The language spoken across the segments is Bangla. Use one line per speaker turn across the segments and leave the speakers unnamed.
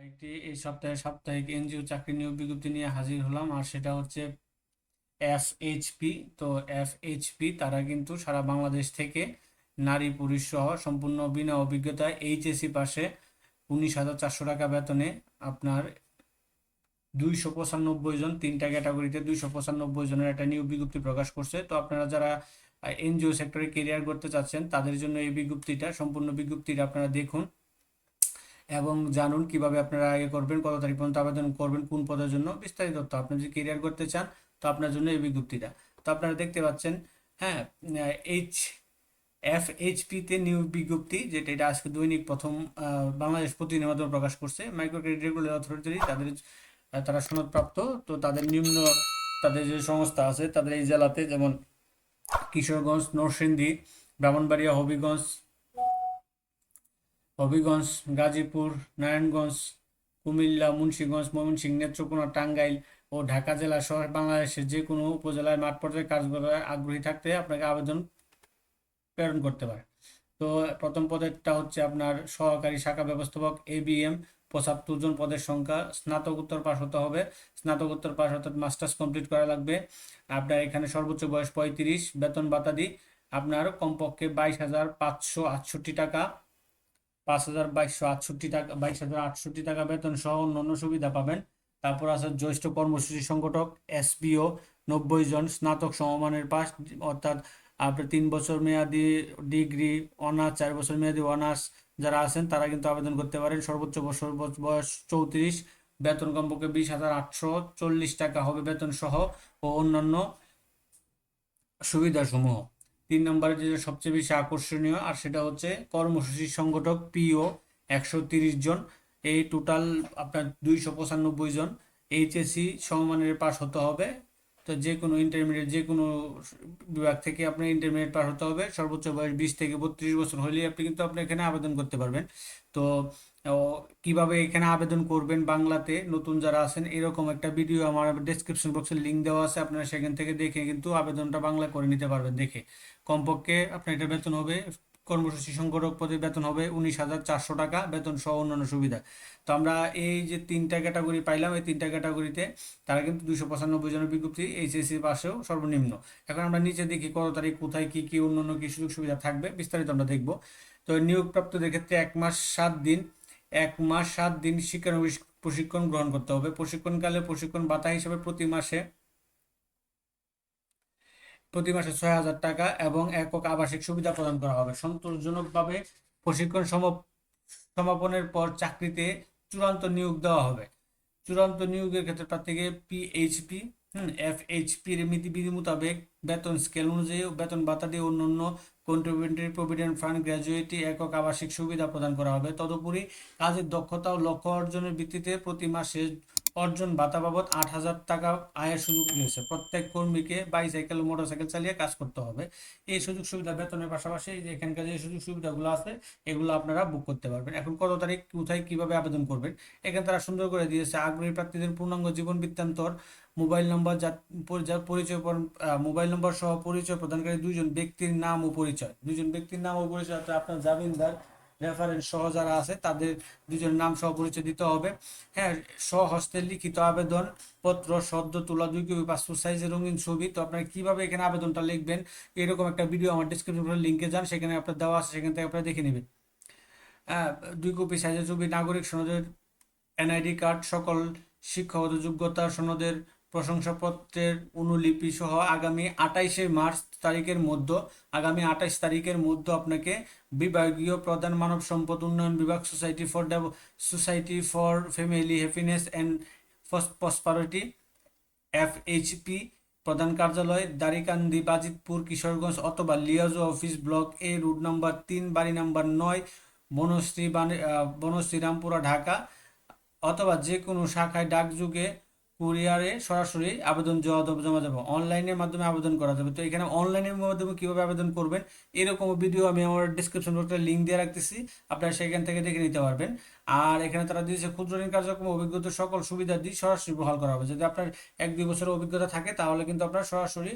একটি এই সপ্তাহে সাপ্তাহিক এনজিও চাকরি নিয়োগ বিজ্ঞপ্তি নিয়ে হাজির হলাম, আর সেটা হচ্ছে এফএইচপি। তো এফএইচপি তারা কিন্তু সারা বাংলাদেশ থেকে নারী পুরুষ সহ সম্পূর্ণ বিনা অভিজ্ঞতায় এইচএসসি পাশে 19,400 টাকা বেতনে আপনার 295 জন, তিনটা ক্যাটাগরিতে 295 জনের একটা নিয়োগ বিজ্ঞপ্তি প্রকাশ করছে। তো আপনারা যারা এনজিও সেক্টরে কেরিয়ার করতে চাচ্ছেন তাদের জন্য এই বিজ্ঞপ্তিটা, সম্পূর্ণ বিজ্ঞপ্তিটা আপনারা দেখুন এবং জানুন কিভাবে আপনারা আগে করবেন, কত তারিখ পর্যন্ত আবেদন করবেন, কোন পদের জন্য, বিস্তারিত তথ্য। আপনি যদি কেরিয়ার করতে চান তো আপনার জন্য এই বিজ্ঞপ্তিটা। তো আপনারা দেখতে পাচ্ছেন, হ্যাঁ, এইচ এফএইচপিতে নিয়োগ বিজ্ঞপ্তি, যেটা এটা আজকে দৈনিক প্রথম বাংলাদেশ প্রতিদিনের মাধ্যমে প্রকাশ করছে। মাইক্রো ক্রেডিট রেগুলেটরি অথরিটি তারা সনদপ্রাপ্ত। তো তাদের নিম্ন, তাদের যে সংস্থা আছে তাদের এই জেলাতে, যেমন কিশোরগঞ্জ, নরসিংদী, ব্রাহ্মণবাড়িয়া, হবিগঞ্জ, গাজীপুর, নারায়ণগঞ্জ, কুমিল্লা, মুন্সিগঞ্জ, ময়মনসিংহ, নেত্রকোনা, টাঙ্গাইল ও ঢাকা জেলা সহ বাংলাদেশের যে কোনো উপজেলায় মাঠ পর্যায়ে কার্যকলাপে আগ্রহী থাকতে আপনাকে আবেদন প্রেরণ করতে পারে। তো প্রথম পদেরটা হচ্ছে আপনার সহকারী শাখা ব্যবস্থাপক, এবিএম, 75 জন পদের সংখ্যা, স্নাতকোত্তর পাস হতে হবে। স্নাতকোত্তর পাস অর্থাৎ মাস্টার্স কমপ্লিট করা লাগবে। আপনার এখানে সর্বোচ্চ বয়স 35। বেতন বাতাদি আপনার কমপক্ষে 22,568 টাকা, 5,2268 টাকা, 22,068 টাকা বেতন সহ অন্যান্য সুবিধা পাবেন। তারপর আছে জ্যেষ্ঠ কর্মসূচি সংগঠক, এসপিও, 90 জন, স্নাতক সমমানের পাস, অর্থাৎ আপনার 3 বছর মেয়াদি ডিগ্রি, অনার্স 4 বছর মেয়াদি অনার্স যারা আছেন তারা কিন্তু আবেদন করতে পারেন। সর্বোচ্চ বছর বয়স 34। বেতন কমপক্ষে 20,840 টাকা হবে বেতন সহ ও অন্যান্য সুবিধাসমূহ। 3 নম্বরে যেটা সবচেয়ে বেশি আকর্ষণীয়, আর সেটা হচ্ছে কর্মসূচি সংগঠক, পিও, 130 জন। এই টোটাল আপনার 295 জন। এইচএসসি সমমানের পাস হতে হবে। তো যে কোনো ইন্টারমিডিয়েট, যে কোনো বিভাগ থেকে আপনার ইন্টারমিডিয়েট পাস হতে হবে। সর্বোচ্চ বয়স 20 থেকে 32 বছর হলেই আপনি কিন্তু আপনি এখানে আবেদন করতে পারবেন। তো কিভাবে এখানে আবেদন করবেন বাংলাতে, নতুন যারা আছেন, এরকম একটা ভিডিও আমার ডেসক্রিপশন বক্সে লিঙ্ক দেওয়া আছে, আপনারা সেখান থেকে দেখে কিন্তু আবেদনটা বাংলা করে নিতে পারবেন। দেখে কমপক্ষে আপনার এটা বেতন হবে, কর্মসূচি সংগঠক পদে বেতন হবে 19,400 টাকা, বেতন সহ অন্যান্য সুবিধা। তো আমরা এই যে তিনটা ক্যাটাগরি পাইলাম, এই তিনটা ক্যাটাগরিতে তারা কিন্তু 295 জনের বিজ্ঞপ্তি, এইচএসসি পাশেও সর্বনিম্ন। এখন আমরা নিচে দেখি কত তারিখ, কোথায় কি কি অন্যান্য কি সুযোগ সুবিধা থাকবে, বিস্তারিত আমরা দেখব। তো নিয়োগপ্রাপ্তদের ক্ষেত্রে 1 মাস 7 দিন শিক্ষানবিশ প্রশিক্ষণ গ্রহণ করতে হবে। প্রশিক্ষণকালে প্রশিক্ষণ ভাতা হিসেবে প্রতি মাসে 6,000 টাকা এবং একক আবাসিক সুবিধা প্রদান করা হবে। সন্তোষজনকভাবে প্রশিক্ষণ সমাপনের পর চাকরিতে চূড়ান্ত নিয়োগ দেওয়া হবে। চূড়ান্ত নিয়োগের ক্ষেত্রে প্রার্থীকে পিএইচপি, এফএইচপি এর বিধি মোতাবেক বেতন স্কেল অনুযায়ী বেতন ভাতা দিয়ে অন্যান্য কন্ট্রিবিউটরি প্রভিডেন্ট ফান্ড, গ্র্যাজুয়েটি, একক আবাসিক সুবিধা প্রদান করা হবে। তদুপরি কাজের দক্ষতা ও লক্ষ্য অর্জনের ভিত্তিতে প্রতি মাসে অর্জন ভাতা বাবদ 8,000 টাকা আয়ের সুযোগ রয়েছে। প্রত্যেক কর্মীকে বাইসাইকেল ও মোটরসাইকেল চালিয়ে কাজ করতে হবে। এই সুযোগ সুবিধা বেতনের পাশাপাশি যে এখানকার যে সুযোগ সুবিধাগুলো আছে এগুলো আপনারা বুক করতে পারবেন। এখন কত তারিখ, কোথায়, কিভাবে আবেদন করবেন, এখানে তারা সুন্দর করে দিয়েছে। আগ্রহী প্রার্থীদের পূর্ণাঙ্গ জীবন বৃত্তান্তর, মোবাইল নম্বর, যার পরিচয়, মোবাইল নম্বর সহ পরিচয় প্রদানকারী দুইজন ব্যক্তির নাম ও পরিচয়, অর্থাৎ আপনার জামিনদার, রেফারেন্স সহ যারা আছে তাদের দুজনের নাম সহ পরিচয় দিতে হবে। হ্যাঁ, স্বহস্তে লিখিত আবেদন পত্র, সদ্য তোলা 2 কপি পাসপোর্ট সাইজের রঙিন ছবি। তো আপনারা কিভাবে এখানে আবেদনটা লিখবেন, এরকম একটা ভিডিও আমার ডিসক্রিপশন লিঙ্কে যান, সেখানে আপনার দেওয়া আছে, সেখান থেকে আপনারা দেখে নেবেন। 2 কপি সাইজের ছবি, নাগরিক সনদের, এনআইডি কার্ড, সকল শিক্ষাগত যোগ্যতা সনদের প্রশংসাপত্রের অনুলিপি সহ আগামী 28 তারিখের মধ্যে আপনাকে বিভাগীয় প্রধান মানব সম্পদ উন্নয়ন বিভাগ, society for family happiness and prosperity, FHP, প্রধান কার্যালয়, দারিকান্দি, বাজিতপুর, কিশোরগঞ্জ, অথবা liaison office, block A, route number 3, বাড়ি নাম্বার 9, বনশ্রী, রামপুরা, ঢাকা, অথবা যে কোনো শাখায় ডাকযোগে, কুরিয়ারে সরাসরি আবেদন জমা যাবে। অনলাইনের মাধ্যমে আবেদন করা যাবে। তো এখানে অনলাইনের মাধ্যমে কিভাবে আবেদন করবেন এরকম ভিডিও আমি আমার ডিসক্রিপশন বক্সে লিঙ্ক দিয়ে রাখতেছি, আপনারা সেখান থেকে দেখে নিতে পারবেন। আর এখানে তারা দিয়েছে ক্ষুদ্র ঋণ কার্যক্রম অভিজ্ঞতা সকল সুবিধা দিয়ে সরাসরি বহাল করা হবে। যদি আপনার 1-2 বছরের অভিজ্ঞতা থাকে তাহলে কিন্তু আপনারা সরাসরি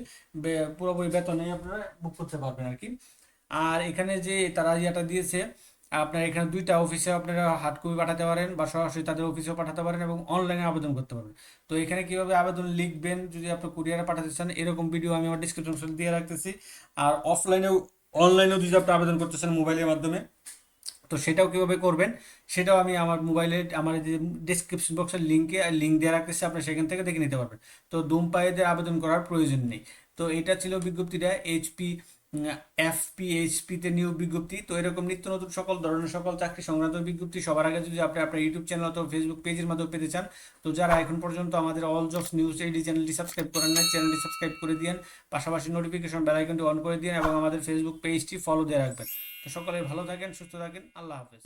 পুরোপুরি বেতনে আপনারা বুক করতে পারবেন আর কি। আর এখানে যে তারা ইয়েটা দিয়েছে, আপনার এখানে দুইটা অফিসে আপনারা হার্ড কপি পাঠাতে পারেন বা সরাসরি তাদের অফিসেও পাঠাতে পারেন এবং অনলাইনে আবেদন করতে পারবেন। তো এখানে কিভাবে আবেদন লিখবেন যদি আপনি কুরিয়ারে পাঠাতে চান, এরকম ভিডিও আমি আমার ডিসক্রিপশন দিয়ে রাখতেছি। আর অনলাইনেও যদি আপনি আবেদন করতে চান মোবাইলের মাধ্যমে, তো সেটাও কিভাবে করবেন সেটাও আমি আমার মোবাইলে আমার যে ডিসক্রিপশন বক্সের লিঙ্ক দিয়ে রাখতেছি, আপনি সেখান থেকে দেখে নিতে পারবেন। তো ধূমপায়ীদের আবেদন করার প্রয়োজন নেই। তো এটা ছিল বিজ্ঞপ্তিটা এফপিএইচপিতে নিয়োগ বিজ্ঞপ্তি। তো এরকম নিত্য নতুন সকল ধরনের সকল চাকরি সংক্রান্ত বিজ্ঞপ্তি সবার আগে যদি আপনি আপনার ইউটিউব চ্যানেল অথবা ফেসবুক পেজের মাধ্যমে পেতে চান, তো যারা এখন পর্যন্ত আমাদের অল জবস নিউজ এইডি চ্যানেলটি সাবস্ক্রাইব করেন না, চ্যানেলটি সাবস্ক্রাইব করে দিন, পাশাপাশি নোটিফিকেশন বেল আইকনটি অন করে দিন এবং আমাদের ফেসবুক পেজটি ফলো দিয়ে রাখবেন। তো সকলে ভালো থাকেন, সুস্থ থাকেন, আল্লাহ হাফেজ।